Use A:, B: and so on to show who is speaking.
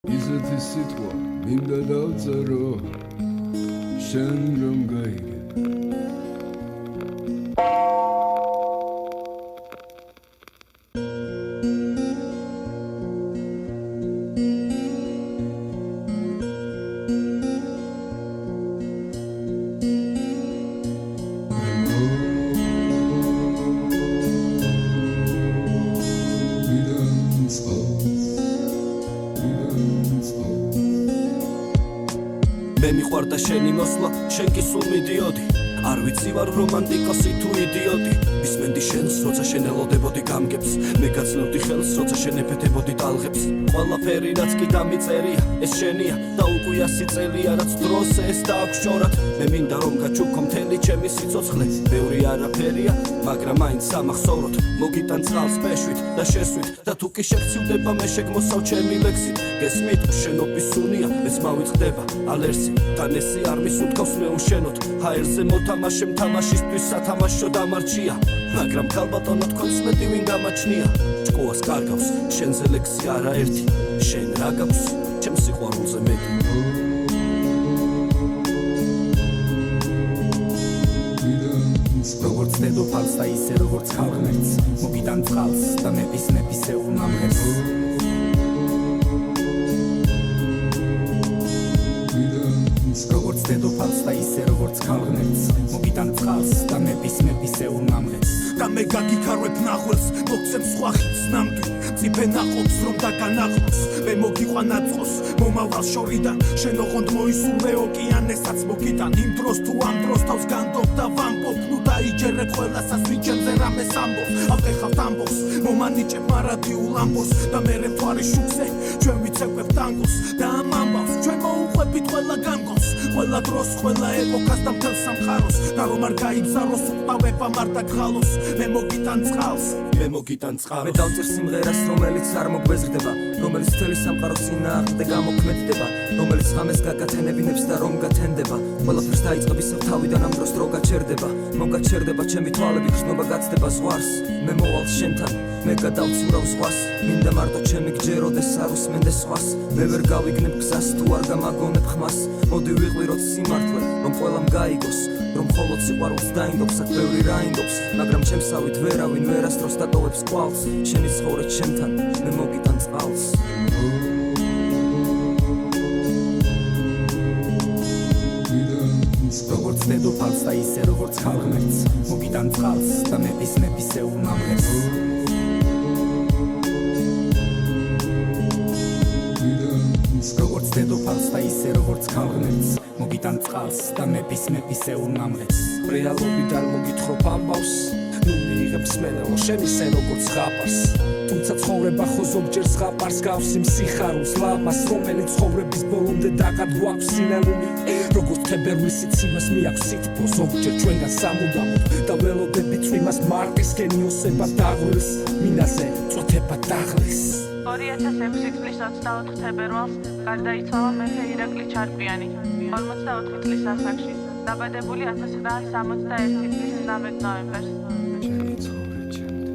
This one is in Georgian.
A: ისეთი სიტყვა მინდა დავწერო შენ რომ გაიგე
B: მე მიყვარდა შენი მოსვლა, შენ კი სულ მიდიოდი არ ვიცი ვარ რომანტიკოსი თუ იდიოტი მისმენდი შენს, როცა შენ ელოდებოდი გამგებს მე გაცნობდი ხელს, როცა შენ ეფეთებოდი ტალღებს ყველაფერი რაც კი დამიწერია, ეს შენია და უკვე 100 წელია რაც დროს ეს დააგშორად მე მინდა რომ გაჩუქო მთელი ჩემი სიცოცხლე ბევრი არაფერია, მაგრამ მაინც სამახსოვროდ მოგიტან წყალს პეშვით და შესვით და თუ კი შეგცივდება მე შეგმოსავ ჩემი ლექსით გესმით შენობის სუნია, ეს მავიწყდება ალერსი თან ესი არ მისუთქავს მე უშენოდ ჰაერზე მოთამაშემ თამაშისთვის სათამაშო დამარჩია მაგრამ ქალბატონო თქვენს მეტი ვინ გამაჩნია ჭკუას კარგავს შენზე ლექსი არაერთი შენ რა გაქვს ჩემს სიყვარულზე მეტი
C: როგორც დედოფალს და ისე როგორც ქალღმერთს მოგიტან წყალს და მეპისე უნამღერს როგორც დედოფალს და ისე როგორც ქალღმერთს მოგიტან წყალს და მეპისე უნამღერს და მე გაგიქარვებ ნახველს მოგცემ სხვა ხიდს ნამდვილ წიფე ნაყოფს რომ დაგანაყროს მე მოგიყვან აწყოს მომავალ შორიდან შენ ოღონდ მოისურვე ოკეანესაც მოგიტან იმ დროს თუ ამ დროს თავს განდობ და ვამბობ ნუ დაიჯერებ ყველასას ვიჩენზე რამეს ამბობს ავტეხავთ ამბობს მომანიჭებ მარადიულ ამბოს და მერე მთვარის შუქზე ჩვენ ვიცეკვებ ტანგოს და ამ ამბავს ჩვენ მოუყვებით ყველა გამგოს ყველა დროს ყველა ეპოქას და მთელ სამყაროს და რომ არ გაიგზავნოს უკტავება მართა გღალოს მე მოგიტან წყალს
B: მე დავწერ სიმღერას რომელიც არ მოგვეზრდება რომელიც მთელი სამყაროს წინააღმდეგ გამოქმედდება რომელიც ღამეს გაგათენებინებს და რომ გათენდება ყველაფერს დაიწყებ ისევ თავიდან ამ დროს დრო გაჩერდება მოგაჩერდება ჩემი თვალები გრძნობა გაცდება ზღვარს მე მოვალ შენთან მე გადავცურავ ზღვას მინდა მარტო ჩემი გჯეროდეს არ უსმენდეს სხვას მე ვერ გავიგნებ გზას თუ არ გამაგონებ ხმას მოდი ვიყვიროთ სიმართლე რომ ყველამ გაიგოს რომ მხოლოდ სიყვარულს დაინდობს აქ ბევრი რა ინდობს მაგრამ ჩემსავით ვერავინ ვერასდროს დატოვებს კვალს შენი ცხოვრე ჩემთან მე მოგიტან წყალს
C: როგორც დედოფალს და ისე როგორც ქალღმერთს მოგიტან წყალს და მეპისე უნამღერს როგორც დედოფალს და ისე როგორც ქალღმერთს მოგიტან წყალს და მეპისე უნამღერს
D: რეალობიდან მოგითხრობ ამბავს ნუ მიიღებ სმენელო შენ ისე როგორც ხაპარს თუმცა ცხოვრება ხო ზოგჯერ ზღაპარს გავს იმ სიხარულს ლამას რომელიც ცხოვრების ბოლომდე დაღად გვაქვს სინელული როგორც თებერვლის სიცივეს მიაქვს სითბო ზოგჯერ ჩვენგან სამუდამოდ და ველოდებით წვიმას მარტის გენიოსება დაღლის მინაზე წოთება დაღლის
E: 2006 წლის 24 თებერვალს გარდაიცვალა მეფე ირაკლი ჩარკვიანი 44 წლის ასაკში დაბადებული 1961 წლის 19 ნოემბერს
A: ჩემი ცხოვრე ჩემთან